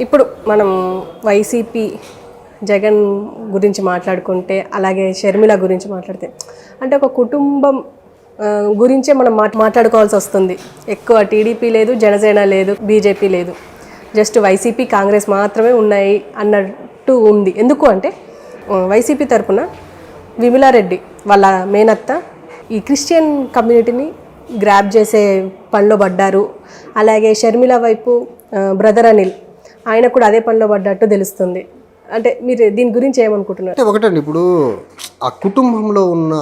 ఇప్పుడు మనం వైసీపీ జగన్ గురించి మాట్లాడుకుంటే, అలాగే షర్మిల గురించి మాట్లాడితే, అంటే ఒక కుటుంబం గురించే మనం మాట్లాడుకోవాల్సి వస్తుంది. ఎక్కువ టీడీపీ లేదు, జనసేన లేదు, బీజేపీ లేదు, జస్ట్ వైసీపీ కాంగ్రెస్ మాత్రమే ఉన్నాయి అన్నట్టు ఉంది. ఎందుకు అంటే వైసీపీ తరపున విమలారెడ్డి వాళ్ళ మేనత్త ఈ క్రిస్టియన్ కమ్యూనిటీని గ్రాప్ చేసే పనిలో పడ్డారు. అలాగే షర్మిల వైపు బ్రదర్ అనిల్ ఆయన కూడా అదే పనిలో పడ్డట్టు తెలుస్తుంది. అంటే మీరు దీని గురించి ఏమనుకుంటున్నారు? అంటే ఒకటండి, ఇప్పుడు ఆ కుటుంబంలో ఉన్న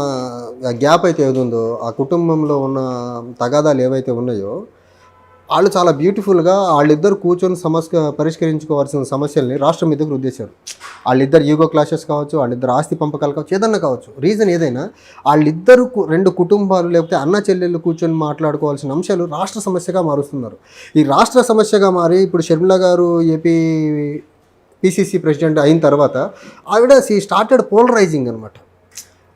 గ్యాప్ అయితే ఏది ఉందో, ఆ కుటుంబంలో ఉన్న తగాదాలు ఏవైతే ఉన్నాయో, వాళ్ళు చాలా బ్యూటిఫుల్గా వాళ్ళిద్దరు కూర్చొని పరిష్కరించుకోవాల్సిన సమస్యల్ని రాష్ట్రం మీదకి రుద్దేశారు. వాళ్ళిద్దరు ఈగో క్లాషెస్ కావచ్చు, వాళ్ళిద్దరు ఆస్తి పంపకాలు కావచ్చు, ఏదన్నా కావచ్చు, రీజన్ ఏదైనా వాళ్ళిద్దరు రెండు కుటుంబాలు లేకపోతే అన్న చెల్లెళ్ళు కూర్చొని మాట్లాడుకోవాల్సిన అంశాలు రాష్ట్ర సమస్యగా మారుస్తున్నారు. ఈ రాష్ట్ర సమస్యగా మారి ఇప్పుడు షర్మిల గారు ఏపీ పిసిసి ప్రెసిడెంట్ అయిన తర్వాత ఆవిడ స్టార్టెడ్ పోలరైజింగ్ అనమాట.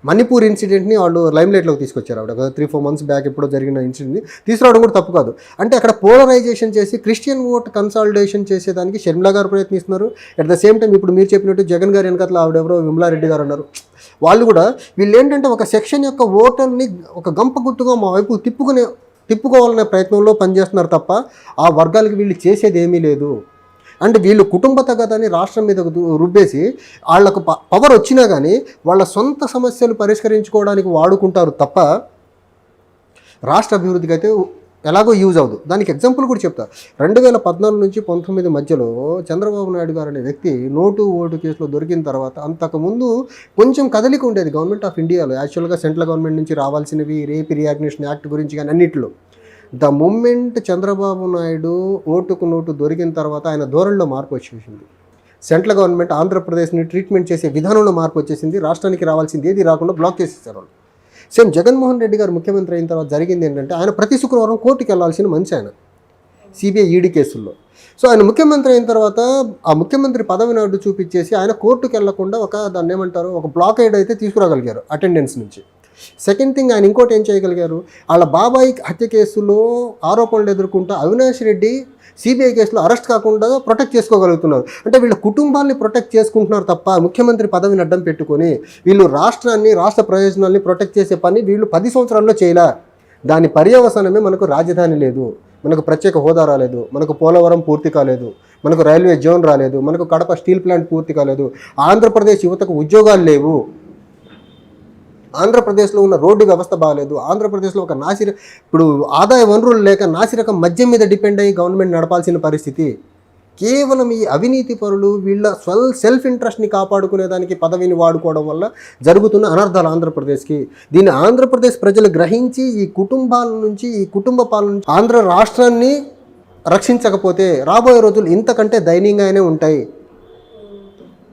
మణిపూర్ ఇన్సిడెంట్ని వాళ్ళు లైమ్లైట్లోకి తీసుకొచ్చారు. ఆవిడ 3-4 months బ్యాక్ ఎప్పుడో జరిగిన ఇన్సిడెంట్ని తీసుకురావడం కూడా తప్పు కాదు. అంటే అక్కడ పోలరైజేషన్ చేసి క్రిస్టియన్ ఓట్ కన్సాలిడేషన్ చేసేదానికి షర్మిల గారు ప్రయత్నిస్తున్నారు. అట్ ద సేమ్ టైం ఇప్పుడు మీరు చెప్పినట్టు జగన్ గారు వెనకట్ల ఆవిడెవరో విమలారెడ్డి గారు అన్నారు. వాళ్ళు కూడా వీళ్ళు ఏంటంటే ఒక సెక్షన్ యొక్క ఓటర్ని ఒక గంప గుట్టుగా మా వైపు తిప్పుకోవాలనే ప్రయత్నంలో పనిచేస్తున్నారు తప్ప ఆ వర్గాలకి వీళ్ళు చేసేది ఏమీ లేదు. అంటే వీళ్ళు కుటుంబ తగాదాన్ని రాష్ట్రం మీద రుబ్బేసి వాళ్లకు పవర్ వచ్చినా కానీ వాళ్ళ సొంత సమస్యలు పరిష్కరించుకోవడానికి వాడుకుంటారు తప్ప రాష్ట్ర అభివృద్ధికి అయితే ఎలాగో యూజ్ అవ్వదు. దానికి ఎగ్జాంపుల్ కూడా చెప్తా. 2014 నుంచి 19 మధ్యలో చంద్రబాబు నాయుడు గారు అనే వ్యక్తి నోటు ఓటు కేసులో దొరికిన తర్వాత అంతకుముందు కొంచెం కదలిక ఉండేది గవర్నమెంట్ ఆఫ్ ఇండియాలో. యాక్చువల్గా సెంట్రల్ గవర్నమెంట్ నుంచి రావాల్సినవి రేప్ రియాగ్నేషన్ యాక్ట్ గురించి కానీ అన్నింటిలో. ద మూమెంట్ చంద్రబాబు నాయుడు ఓటుకు నోటు దొరికిన తర్వాత ఆయన ధోరణిలో మార్పు వచ్చేసింది. సెంట్రల్ గవర్నమెంట్ ఆంధ్రప్రదేశ్ని ట్రీట్మెంట్ చేసే విధానంలో మార్పు వచ్చేసింది. రాష్ట్రానికి రావాల్సింది ఏది రాకుండా బ్లాక్ చేసేసారు వాళ్ళు. సేమ్ జగన్మోహన్ రెడ్డి గారు ముఖ్యమంత్రి అయిన తర్వాత జరిగింది ఏంటంటే ఆయన ప్రతి శుక్రవారం కోర్టుకి వెళ్ళాల్సిన మనిషి ఆయన సిబిఐ ఈడీ కేసుల్లో. సో ఆయన ముఖ్యమంత్రి అయిన తర్వాత ఆ ముఖ్యమంత్రి పదవిని అడ్డు చూపించేసి ఆయన కోర్టుకు వెళ్లకుండా దాన్ని ఏమంటారు ఒక బ్లాకేడ్ అయితే తీసుకురాగలిగారు అటెండెన్స్ నుంచి. సెకండ్ థింగ్, ఆయన ఇంకోటి ఏం చేయగలిగారు, వాళ్ళ బాబాయ్ హత్య కేసులో ఆరోపణలు ఎదుర్కొంటూ అవినాష్ రెడ్డి సిబిఐ కేసులో అరెస్ట్ కాకుండా ప్రొటెక్ట్ చేసుకోగలుగుతున్నారు. అంటే వీళ్ళ కుటుంబాన్ని ప్రొటెక్ట్ చేసుకుంటున్నారు తప్ప ముఖ్యమంత్రి పదవిని అడ్డం పెట్టుకొని వీళ్ళు రాష్ట్రాన్ని రాష్ట్ర ప్రయోజనాల్ని ప్రొటెక్ట్ చేసే పని వీళ్ళు 10 సంవత్సరాల్లో చేయలే. దాని పర్యవసానమే మనకు రాజధాని లేదు, మనకు ప్రత్యేక హోదా రాలేదు, మనకు పోలవరం పూర్తి కాలేదు, మనకు రైల్వే జోన్ రాలేదు, మనకు కడప స్టీల్ ప్లాంట్ పూర్తి కాలేదు, ఆంధ్రప్రదేశ్ యువతకు ఉద్యోగాలు లేవు, ఆంధ్రప్రదేశ్లో ఉన్న రోడ్డు వ్యవస్థ బాగాలేదు, ఆంధ్రప్రదేశ్లో ఒక ఇప్పుడు ఆదాయ వనరులు లేక నాసిరకం మద్యం మీద డిపెండ్ అయ్యి గవర్నమెంట్ నడపాల్సిన పరిస్థితి. కేవలం ఈ అవినీతి పరులు వీళ్ళ సెల్ఫ్ ఇంట్రెస్ట్ని కాపాడుకునేదానికి పదవిని వాడుకోవడం వల్ల జరుగుతున్న అనర్థాలు ఆంధ్రప్రదేశ్కి. దీన్ని ఆంధ్రప్రదేశ్ ప్రజలు గ్రహించి ఈ కుటుంబాల నుంచి ఈ కుటుంబ పాలన నుంచి ఆంధ్ర రాష్ట్రాన్ని రక్షించకపోతే రాబోయే రోజులు ఇంతకంటే దయనీయంగానే ఉంటాయి.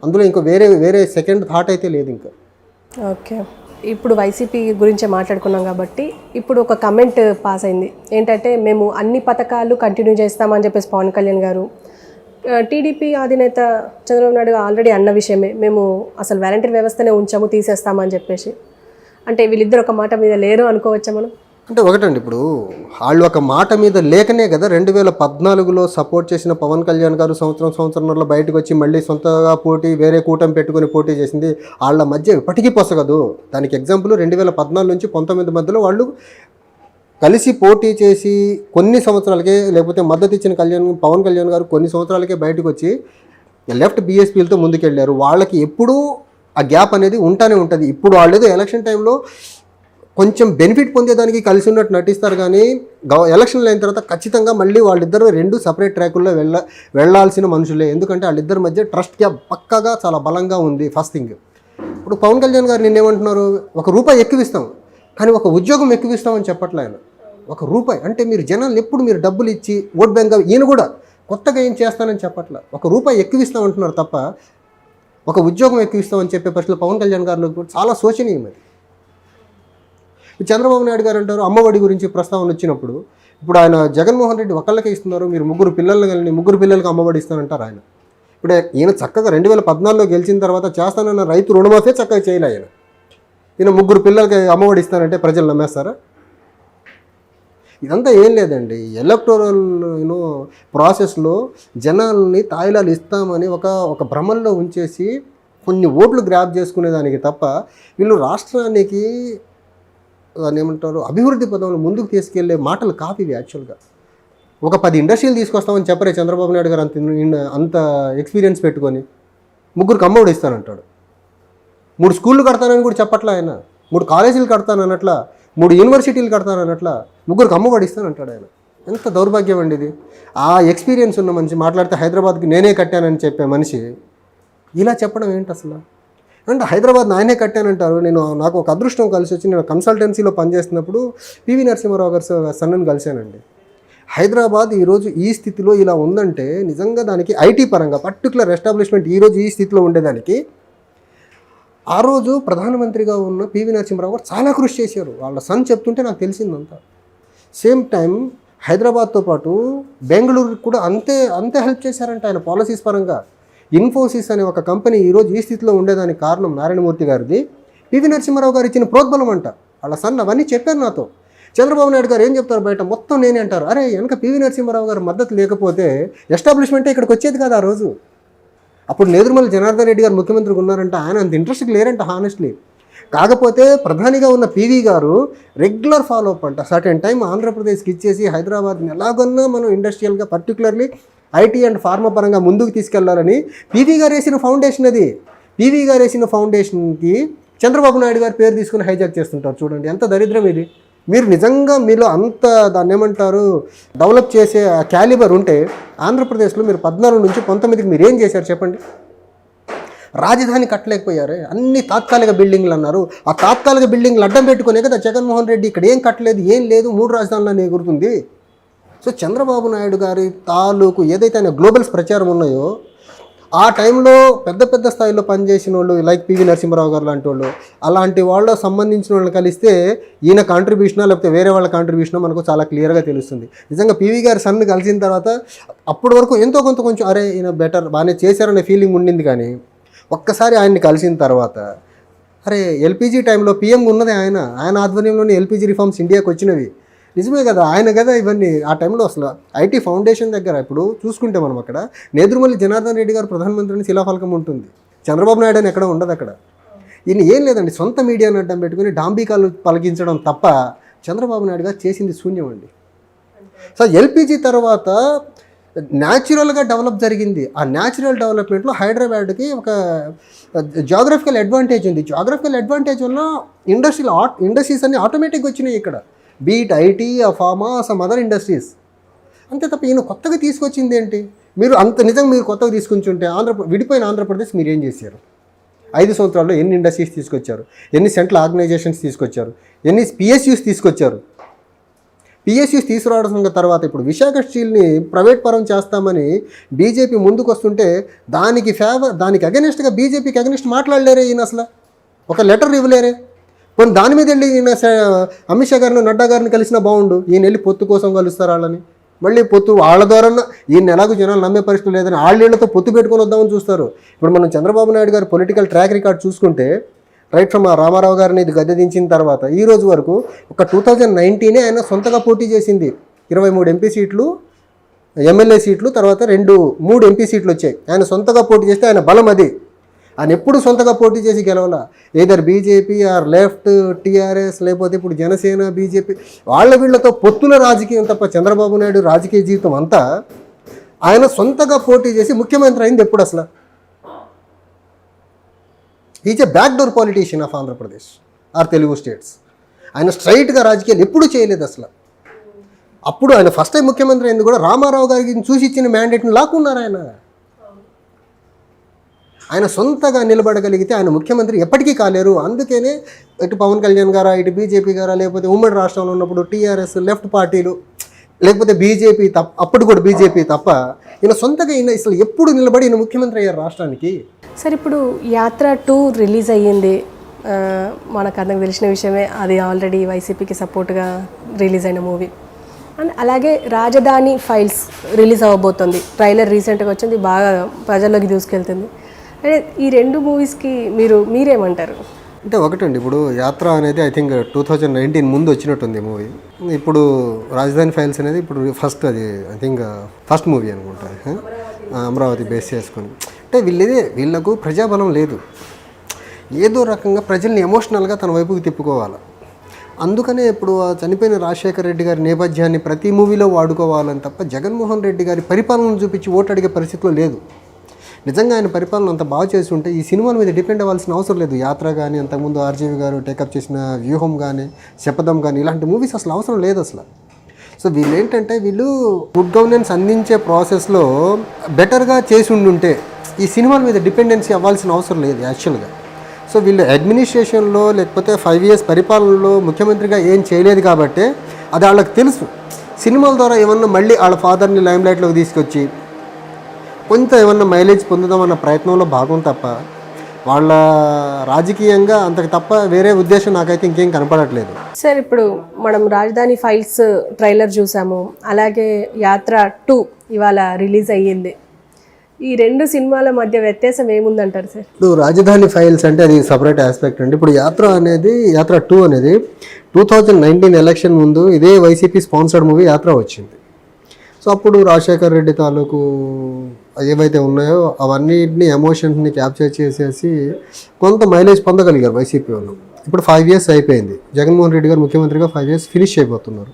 అందులో ఇంకో వేరే సెకండ్ థాట్ అయితే లేదు ఇంకా. ఓకే, ఇప్పుడు వైసీపీ గురించే మాట్లాడుకున్నాం కాబట్టి ఇప్పుడు ఒక కమెంట్ పాస్ అయింది ఏంటంటే, మేము అన్ని పథకాలు కంటిన్యూ చేస్తామని చెప్పేసి పవన్ కళ్యాణ్ గారు, టీడీపీ అధినేత చంద్రబాబు నాయుడు ఆల్రెడీ అన్న విషయమే, మేము అసలు వాలంటీర్ వ్యవస్థనే ఉంచాము, తీసేస్తామని చెప్పేసి. అంటే వీళ్ళిద్దరు ఒక మాట మీద లేరు అనుకోవచ్చా మనం? అంటే ఒకటండి, ఇప్పుడు వాళ్ళు ఒక మాట మీద లేకనే కదా 2014లో సపోర్ట్ చేసిన పవన్ కళ్యాణ్ గారు సంవత్సరంలో బయటకు వచ్చి మళ్ళీ సొంతగా వేరే కూటమి పెట్టుకుని పోటీ చేసింది. వాళ్ళ మధ్య ఇప్పటికీ పొసగదు. దానికి ఎగ్జాంపుల్ 2014 నుంచి 19 మధ్యలో వాళ్ళు కలిసి పోటీ చేసి కొన్ని సంవత్సరాలకే, లేకపోతే మద్దతు ఇచ్చిన పవన్ కళ్యాణ్ గారు కొన్ని సంవత్సరాలకే బయటకు వచ్చి లెఫ్ట్ బీఎస్పీలతో ముందుకెళ్ళారు. వాళ్ళకి ఎప్పుడూ ఆ గ్యాప్ అనేది ఉంటానే ఉంటుంది. ఇప్పుడు వాళ్ళేదో ఎలక్షన్ టైంలో కొంచెం బెనిఫిట్ పొందేదానికి కలిసి ఉన్నట్టు నటిస్తారు కానీ ఎలక్షన్లు అయిన తర్వాత ఖచ్చితంగా మళ్ళీ వాళ్ళిద్దరూ 2 సపరేట్ ట్రాకుల్లో వెళ్ళాల్సిన మనుషులే. ఎందుకంటే వాళ్ళిద్దరి మధ్య ట్రస్ట్ గ్యాప్ పక్కాగా చాలా బలంగా ఉంది. ఫస్ట్ థింగ్, ఇప్పుడు పవన్ కళ్యాణ్ గారు నిన్నేమంటున్నారు, ₹1 ఎక్కువిస్తాం కానీ ఒక ఉద్యోగం ఎక్కువిస్తామని చెప్పట్లే ఆయన. ₹1 అంటే మీరు జనాలు ఎప్పుడు మీరు డబ్బులు ఇచ్చి ఓట్ బ్యాంక్గా, ఈయన కూడా కొత్తగా ఏం చేస్తానని చెప్పట్లే, ₹1 ఎక్కువిస్తామంటున్నారు తప్ప ఒక ఉద్యోగం ఎక్కువిస్తామని చెప్పే పరిస్థితులు పవన్ కళ్యాణ్ గారిలో కూడా చాలా శోచనీయం. అది చంద్రబాబు నాయుడు గారు అంటారు అమ్మఒడి గురించి ప్రస్తావన వచ్చినప్పుడు, ఇప్పుడు ఆయన జగన్మోహన్ రెడ్డి ఒకళ్ళకే ఇస్తున్నారు, మీరు 3 పిల్లలు కలిగి 3 పిల్లలకి అమ్మఒడి ఇస్తానంటారు ఆయన. ఇప్పుడు ఈయన చక్కగా 2014లో గెలిచిన తర్వాత చేస్తానన్న రైతు రుణమాఫీ చక్కగా చేయలే ఈయన 3 పిల్లలకి అమ్మఒడి ఇస్తానంటే ప్రజలు నమ్మేస్తారా? ఇదంతా ఏం లేదండి, ఎలక్టోరల్ ప్రాసెస్లో జనాల్ని తాయిలాలు ఇస్తామని ఒక భ్రమల్లో ఉంచేసి కొన్ని ఓట్లు గ్రాప్ చేసుకునేదానికి తప్ప వీళ్ళు రాష్ట్రానికి దాన్ని ఏమంటారు అభివృద్ధి పదంలో ముందుకు తీసుకెళ్లే మాటలు కాదు ఇవి. యాక్చువల్గా ఒక 10 ఇండస్ట్రీలు తీసుకొస్తామని చెప్పరే చంద్రబాబు నాయుడు గారు అంత ఎక్స్పీరియన్స్ పెట్టుకొని 3 అమ్మఒడి ఇస్తానంటాడు, 3 స్కూళ్ళు కడతానని కూడా చెప్పట్లా ఆయన, 3 కాలేజీలు కడతానన్నట్లా, 3 యూనివర్సిటీలు కడతానన్నట్లా 3 అమ్మఒడి ఇస్తానంటాడు ఆయన. ఎంత దౌర్భాగ్యం అండి ఇది. ఆ ఎక్స్పీరియన్స్ ఉన్న మనిషి మాట్లాడితే హైదరాబాద్కి నేనే కట్టానని చెప్పే మనిషి ఇలా చెప్పడం ఏంటి అసలు? అంటే హైదరాబాద్ నాయనే కట్టానంటారు. నాకు ఒక అదృష్టం కలిసి వచ్చి నేను కన్సల్టెన్సీలో పనిచేస్తున్నప్పుడు పివి నరసింహారావు గారు సన్నను కలిశానండి. హైదరాబాద్ ఈరోజు ఈ స్థితిలో ఇలా ఉందంటే నిజంగా దానికి ఐటీ పరంగా పర్టికులర్ ఎస్టాబ్లిష్మెంట్ ఈరోజు ఈ స్థితిలో ఉండేదానికి ఆ రోజు ప్రధానమంత్రిగా ఉన్న పివి నరసింహారావు గారు చాలా కృషి చేశారు. వాళ్ళ సన్ చెప్తుంటే నాకు తెలిసిందంతా. సేమ్ టైం హైదరాబాద్తో పాటు బెంగళూరుకి కూడా అంతే హెల్ప్ చేశారంట ఆయన పాలసీస్ పరంగా. ఇన్ఫోసిస్ అనే ఒక కంపెనీ ఈరోజు ఈ స్థితిలో ఉండేదానికి కారణం నారాయణమూర్తి గారిది పివి నరసింహారావు గారు ఇచ్చిన ప్రోద్బలం అంట. వాళ్ళ సన్ అవన్నీ చెప్పారు నాతో. చంద్రబాబు నాయుడు గారు ఏం చెప్తారు బయట మొత్తం నేనే అంటారు. అరే వెనక పివి నరసింహారావు గారు మద్దతు లేకపోతే ఎస్టాబ్లిష్మెంటే ఇక్కడికి వచ్చేది కదా ఆ రోజు. అప్పుడు నేదురుమల్లి జనార్దన్ రెడ్డి గారు ముఖ్యమంత్రిగా ఉన్నారంట, ఆయన అంత ఇంట్రెస్ట్కి లేరంట హానెస్ట్లీ. కాకపోతే ప్రధానిగా ఉన్న పివి గారు రెగ్యులర్ ఫాలో అప్ అంట. సర్టెన్ టైం ఆంధ్రప్రదేశ్కి ఇచ్చేసి హైదరాబాద్ని ఎలాగన్నా మనం ఇండస్ట్రియల్గా పర్టికులర్లీ ఐటీ అండ్ ఫార్మా పరంగా ముందుకు తీసుకెళ్లాలని పివి గారు వేసిన ఫౌండేషన్ అది. పివి గారు వేసిన ఫౌండేషన్కి చంద్రబాబు నాయుడు గారు పేరు తీసుకుని హైజాక్ చేస్తుంటారు. చూడండి ఎంత దరిద్రం ఇది. మీరు నిజంగా మీలో అంత దాన్ని ఏమంటారు డెవలప్ చేసే క్యాలిబర్ ఉంటే ఆంధ్రప్రదేశ్లో మీరు 14 నుంచి 19కి మీరు ఏం చేశారు చెప్పండి? రాజధాని కట్టలేకపోయారే, అన్ని తాత్కాలిక బిల్డింగ్లు అన్నారు. ఆ తాత్కాలిక బిల్డింగ్లు అడ్డం పెట్టుకునే కదా జగన్మోహన్ రెడ్డి ఇక్కడ ఏం కట్టలేదు, ఏం లేదు, 3 రాజధానులను ఎగురుతుంది. సో చంద్రబాబు నాయుడు గారి తాలూకు ఏదైతే ఆయన గ్లోబల్స్ ప్రచారం ఉన్నాయో ఆ టైంలో పెద్ద స్థాయిలో పనిచేసిన వాళ్ళు లైక్ పివి నరసింహారావు గారు లాంటి వాళ్ళు, అలాంటి వాళ్ళకు సంబంధించిన వాళ్ళని కలిస్తే ఈయన కాంట్రిబ్యూషనా లేకపోతే వేరే వాళ్ళ కాంట్రిబ్యూషనా మనకు చాలా క్లియర్గా తెలుస్తుంది. నిజంగా పివి గారి సన్ను కలిసిన తర్వాత అప్పటి వరకు ఎంతో కొంచెం అరే ఈయన బెటర్ బాగానే చేశారనే ఫీలింగ్ ఉండింది. కానీ ఒక్కసారి ఆయన్ని కలిసిన తర్వాత అరే ఎల్పిజి టైంలో పిఎం ఉన్నదే ఆయన ఆధ్వర్యంలోనే ఎల్పిజి రిఫార్మ్స్ ఇండియాకి వచ్చినవి. నిజమే కదా, ఆయన కదా ఇవన్నీ ఆ టైంలో అసలు ఐటీ ఫౌండేషన్ దగ్గర. ఇప్పుడు చూసుకుంటే మనం అక్కడ నేదురుమల్లి జనార్దన్ రెడ్డి గారు ప్రధానమంత్రిని శిలాఫలకం ఉంటుంది, చంద్రబాబు నాయుడు అని ఎక్కడ ఉండదు అక్కడ. ఈయన ఏం లేదండి, సొంత మీడియాను అడ్డం పెట్టుకుని డాంబికాలు పలికించడం తప్ప చంద్రబాబు నాయుడు గారు చేసింది శూన్యం అండి. సో ఎల్పిజి తర్వాత న్యాచురల్గా డెవలప్ జరిగింది. ఆ న్యాచురల్ డెవలప్మెంట్లో హైదరాబాద్కి ఒక జాగ్రఫికల్ అడ్వాంటేజ్ ఉంది. జాగ్రఫికల్ అడ్వాంటేజ్ వల్ల ఇండస్ట్రీస్ అన్ని ఆటోమేటిక్గా వచ్చినాయి ఇక్కడ, beat IT, pharma, some other industries. అంతే తప్ప ఈయన కొత్తగా తీసుకొచ్చింది ఏంటి? మీరు నిజంగా మీరు కొత్తగా తీసుకొచ్చుంటే విడిపోయిన ఆంధ్రప్రదేశ్ మీరు ఏం చేశారు? 5 సంవత్సరాల్లో ఎన్ని ఇండస్ట్రీస్ తీసుకొచ్చారు, ఎన్ని సెంట్రల్ ఆర్గనైజేషన్స్ తీసుకొచ్చారు, ఎన్ని పిఎస్యూస్ తీసుకొచ్చారు. పిఎస్యూస్ తీసుకురావడం తర్వాత ఇప్పుడు విశాఖ స్టీల్ని ప్రైవేట్ పరం చేస్తామని బీజేపీ ముందుకు వస్తుంటే దానికి అగెనిస్ట్గా బీజేపీకి అగెనిస్ట్ మాట్లాడలేరే ఈయన, అసలు ఒక లెటర్ ఇవ్వలేరే. కొన్ని దాని మీద వెళ్ళి ఈయన అమిత్ షా గారిని నడ్డా గారిని కలిసినా బాగుండు. ఈయన వెళ్ళి పొత్తు కోసం కలుస్తారు వాళ్ళని, మళ్ళీ పొత్తు వాళ్ళ ద్వారా ఈయన ఎలాగో జనాలు నమ్మే పరిస్థితి లేదని వాళ్ళతో పొత్తు పెట్టుకొని వద్దామని చూస్తారు. ఇప్పుడు మనం చంద్రబాబు నాయుడు గారి పొలిటికల్ ట్రాక్ రికార్డ్ చూసుకుంటే రైట్ ఫ్రమ్ రామారావు గారిని ఇది గద్దె దించిన తర్వాత ఈ రోజు వరకు ఒక 2019 ఆయన సొంతగా పోటీ చేసింది. 23 ఎంపీ సీట్లు, ఎమ్మెల్యే సీట్లు, తర్వాత 3 ఎంపీ సీట్లు వచ్చాయి. ఆయన సొంతగా పోటీ చేస్తే ఆయన బలం అది. ఆయన ఎప్పుడు సొంతగా పోటీ చేసి గెలవాల. Either BJP or left, TRS, లేకపోతే ఇప్పుడు జనసేన, బీజేపీ వీళ్ళతో పొత్తుల రాజకీయం తప్ప చంద్రబాబు నాయుడు రాజకీయ జీవితం అంతా ఆయన సొంతగా పోటీ చేసి ముఖ్యమంత్రి అయింది ఎప్పుడు అసలు? Is a backdoor politician of Andhra Pradesh or Telugu states. ఆయన స్ట్రైట్గా రాజకీయాలు ఎప్పుడూ చేయలేదు అసలు. అప్పుడు ఆయన ఫస్ట్ టైం ముఖ్యమంత్రి అయింది కూడా రామారావు గారికి చూసి ఇచ్చిన మ్యాండేట్ని లాక్కున్నారు ఆయన సొంతగా నిలబడగలిగితే ఆయన ముఖ్యమంత్రి ఎప్పటికీ కాలేరు. అందుకనే ఇటు పవన్ కళ్యాణ్ గారా, ఇటు బీజేపీ గారా, లేకపోతే ఉమ్మడి రాష్ట్రంలో ఉన్నప్పుడు టీఆర్ఎస్, లెఫ్ట్ పార్టీలు, లేకపోతే బీజేపీ అప్పుడు కూడా బీజేపీ తప్ప ఈయన సొంతగా అసలు ఎప్పుడు నిలబడి ఈయన ముఖ్యమంత్రి అయ్యారు రాష్ట్రానికి. సార్ ఇప్పుడు యాత్ర 2 రిలీజ్ అయ్యింది, మనకు అందరికి తెలిసిన విషయమే. అది ఆల్రెడీ వైసీపీకి సపోర్ట్గా రిలీజ్ అయిన మూవీ. అండ్ అలాగే రాజధాని ఫైల్స్ రిలీజ్ అవ్వబోతుంది. ట్రైలర్ రీసెంట్గా వచ్చింది, బాగా ప్రజల్లోకి దూసుకెళ్తుంది. అంటే ఈ 2 మూవీస్కి మీరేమంటారు? అంటే ఒకటండి, ఇప్పుడు యాత్ర అనేది ఐ థింక్ 2019 ముందు వచ్చినట్టుంది మూవీ. ఇప్పుడు రాజధాని ఫైల్స్ అనేది ఇప్పుడు ఫస్ట్, అది ఐ థింక్ ఫస్ట్ మూవీ అనుకుంటా, అమరావతి బేస్ చేసుకొని. అంటే వీళ్ళకు ప్రజాబలం లేదు, ఏదో రకంగా ప్రజల్ని ఎమోషనల్గా తన వైపుకి తిప్పుకోవాలి. అందుకనే ఇప్పుడు ఆ చనిపోయిన రాజశేఖర రెడ్డి గారి నేపథ్యాన్ని ప్రతి మూవీలో వాడుకోవాలని తప్ప జగన్మోహన్ రెడ్డి గారి పరిపాలనను చూపించి ఓటు అడిగే పరిస్థితిలో లేదు. నిజంగా ఆయన పరిపాలన అంత బాగా చేసి ఉంటే ఈ సినిమాల మీద డిపెండ్ అవ్వాల్సిన అవసరం లేదు. యాత్ర కానీ, అంతకుముందు ఆర్జీవి గారు టేకప్ చేసిన వ్యూహం కానీ, శపథం కానీ, ఇలాంటి మూవీస్ అసలు అవసరం లేదు అసలు. సో వీళ్ళు ఏంటంటే, వీళ్ళు గుడ్ గవర్నెన్స్ అందించే ప్రాసెస్లో బెటర్గా చేసి ఉండుంటే ఈ సినిమాల మీద డిపెండెన్సీ అవ్వాల్సిన అవసరం లేదు యాక్చువల్గా. సో వీళ్ళు అడ్మినిస్ట్రేషన్లో లేకపోతే 5 years పరిపాలనలో ముఖ్యమంత్రిగా ఏం చేయలేదు కాబట్టి అది వాళ్ళకి తెలుసు. సినిమాల ద్వారా ఏమన్నా మళ్ళీ వాళ్ళ ఫాదర్ని లైమ్ లైట్లోకి తీసుకొచ్చి కొంత ఏమన్నా మైలేజ్ పొందుదామన్న ప్రయత్నంలో భాగం తప్ప వాళ్ళ రాజకీయంగా అంతకు తప్ప వేరే ఉద్దేశం నాకైతే ఇంకేం కనపడట్లేదు. సార్, ఇప్పుడు మనం రాజధాని ఫైల్స్ ట్రైలర్ చూసాము, అలాగే యాత్ర 2 ఇవాళ రిలీజ్ అయ్యింది. ఈ 2 సినిమాల మధ్య వ్యత్యాసం ఏముందంటారు సార్? ఇప్పుడు రాజధాని ఫైల్స్ అంటే అది సపరేట్ ఆస్పెక్ట్ అండి. ఇప్పుడు యాత్ర 2 అనేది 2019 ఎలక్షన్ ముందు ఇదే వైసీపీ స్పాన్సర్డ్ మూవీ యాత్ర వచ్చింది. సో అప్పుడు రాజశేఖర్ రెడ్డి తాలూకు ఏవైతే ఉన్నాయో అవన్నిటిని ఎమోషన్స్ని క్యాప్చర్ చేసేసి కొంత మైలేజ్ పొందగలిగారు వైసీపీ వాళ్ళు. ఇప్పుడు 5 years అయిపోయింది, జగన్మోహన్ రెడ్డి గారు ముఖ్యమంత్రిగా 5 years ఫినిష్ అయిపోతున్నారు.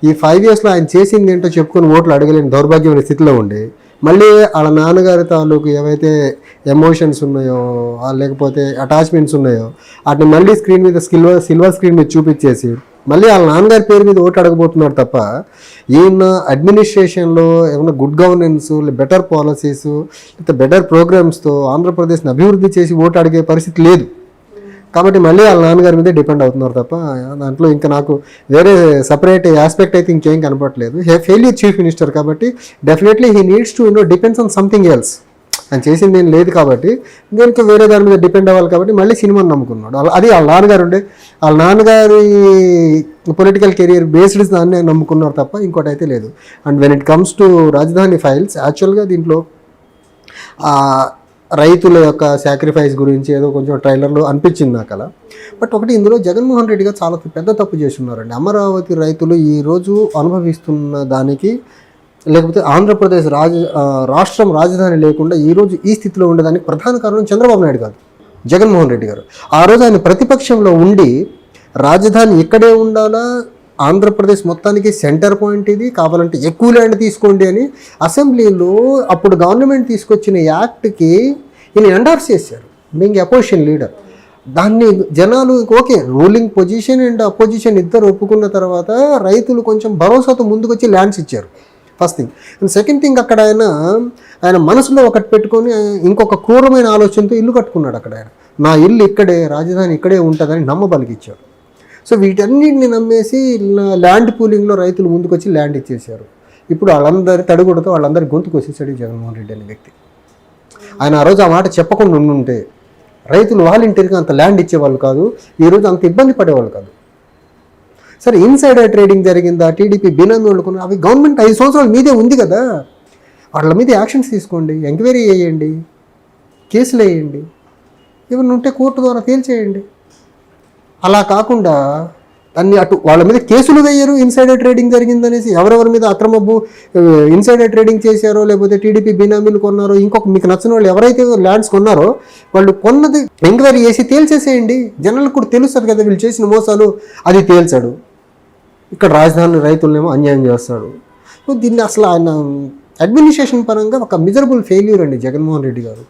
ఈ 5 yearsలో ఆయన చేసింది ఏంటో చెప్పుకొని ఓట్లు అడగలేని దౌర్భాగ్యమైన స్థితిలో ఉండి మళ్ళీ వాళ్ళ నాన్నగారి తాలూకు ఏవైతే ఎమోషన్స్ ఉన్నాయో లేకపోతే అటాచ్మెంట్స్ ఉన్నాయో వాటిని మళ్ళీ స్క్రీన్ మీద సిల్వర్ స్క్రీన్ మీద చూపించేసి మళ్ళీ వాళ్ళ నాన్నగారి పేరు మీద ఓటు అడగబోతున్నారు తప్ప ఈయన అడ్మినిస్ట్రేషన్లో ఏమైనా గుడ్ గవర్నెన్స్, బెటర్ పాలసీస్, లేకపోతే బెటర్ ప్రోగ్రామ్స్తో ఆంధ్రప్రదేశ్ని అభివృద్ధి చేసి ఓటు అడిగే పరిస్థితి లేదు. కాబట్టి మళ్ళీ వాళ్ళ నాన్నగారి మీదే డిపెండ్ అవుతున్నారు తప్ప దాంట్లో ఇంకా నాకు వేరే సపరేట్ ఆస్పెక్ట్ అయితే ఇంకేం కనపడలేదు. ఫెయిల్యూర్ చీఫ్ మినిస్టర్ కాబట్టి definitely he needs to depends on something else. ఆయన చేసింది ఏం లేదు కాబట్టి దీనికి వేరే దాని మీద డిపెండ్ అవ్వాలి కాబట్టి మళ్ళీ సినిమాని నమ్ముకున్నాడు. అది వాళ్ళ నాన్నగారి పొలిటికల్ కెరియర్ బేస్డ్ దాన్ని నమ్ముకున్నారు తప్ప ఇంకోటి అయితే లేదు. And when it comes to రాజధాని ఫైల్స్, యాక్చువల్గా దీంట్లో రైతుల యొక్క సాక్రిఫైస్ గురించి ఏదో కొంచెం ట్రైలర్లో అనిపించింది నాకు అలా. బట్ ఒకటి, ఇందులో జగన్మోహన్ రెడ్డి గారు చాలా పెద్ద తప్పు చేసి ఉన్నారండి. అమరావతి రైతులు ఈరోజు అనుభవిస్తున్న దానికి, లేకపోతే ఆంధ్రప్రదేశ్ రాష్ట్రం రాజధాని లేకుండా ఈరోజు ఈ స్థితిలో ఉండేదానికి ప్రధాన కారణం చంద్రబాబు నాయుడు కాదు, జగన్మోహన్ రెడ్డి గారు. ఆ రోజు ఆయన ప్రతిపక్షంలో ఉండి రాజధాని ఇక్కడే ఉండాలా, ఆంధ్రప్రదేశ్ మొత్తానికి సెంటర్ పాయింట్ ఇది, కావాలంటే ఎక్కువ ల్యాండ్ తీసుకోండి అని అసెంబ్లీలో అప్పుడు గవర్నమెంట్ తీసుకొచ్చిన యాక్ట్కి ఈయన ఎండార్స్ చేశారు, బీయింగ్ అపోజిషన్ లీడర్. దాన్ని జనాలు okay, ruling position and opposition ఇద్దరు ఒప్పుకున్న తర్వాత రైతులు కొంచెం భరోసాతో ముందుకొచ్చి ల్యాండ్స్ ఇచ్చారు, first thing. And second thing, అక్కడ ఆయన మనసులో ఒకటి పెట్టుకొని ఇంకొక క్రూరమైన ఆలోచనతో ఇల్లు కట్టుకున్నాడు. అక్కడ ఆయన, నా ఇల్లు ఇక్కడే, రాజధాని ఇక్కడే ఉంటుందని నమ్మబలికిచ్చాడు. సో వీటన్నిటిని నమ్మేసి ల్యాండ్ పూలింగ్లో రైతులు ముందుకొచ్చి ల్యాండ్ ఇచ్చేశారు. ఇప్పుడు వాళ్ళందరి తడుగుడుతో వాళ్ళందరి గొంతుకు వచ్చేసాడు జగన్మోహన్ రెడ్డి అనే వ్యక్తి. ఆయన ఆ రోజు ఆ మాట చెప్పకుండా ఉండుంటే రైతులు వాలంటీర్గా అంత ల్యాండ్ ఇచ్చేవాళ్ళు కాదు, ఈరోజు అంత ఇబ్బంది పడేవాళ్ళు కాదు. సరే, ఇన్సైడర్ ట్రేడింగ్ జరిగిందా, టీడీపీ బినామీ వండుకున్నా, అవి గవర్నమెంట్ 5 సంవత్సరాల మీదే ఉంది కదా, వాళ్ళ మీద యాక్షన్స్ తీసుకోండి, ఎంక్వైరీ చేయండి, కేసులు వేయండి, ఏమైనా ఉంటే కోర్టు ద్వారా తేల్చేయండి. అలా కాకుండా దాన్ని అటు వాళ్ళ మీద కేసులు వేయరు, ఇన్సైడర్ ట్రేడింగ్ జరిగిందనేసి. ఎవరెవరి మీద అక్రమ ఇన్సైడర్ ట్రేడింగ్ చేశారో, లేకపోతే టీడీపీ బినామీలు కొన్నారో, ఇంకొక మీకు నచ్చిన వాళ్ళు ఎవరైతే ల్యాండ్స్ కొన్నారో వాళ్ళు కొన్నది ఎంక్వైరీ చేసి తేల్చేసేయండి. జనాలకు కూడా తెలుస్తుంది కదా వీళ్ళు చేసిన మోసాలు, అది తేల్చాడు. ఇక్కడ రాజధాని రైతులనేమో అన్యాయం చేస్తాడు. దీన్ని అసలు ఆయన అడ్మినిస్ట్రేషన్ పరంగా ఒక మిజరబుల్ ఫెయిల్యూర్ అండి జగన్మోహన్ రెడ్డి గారు.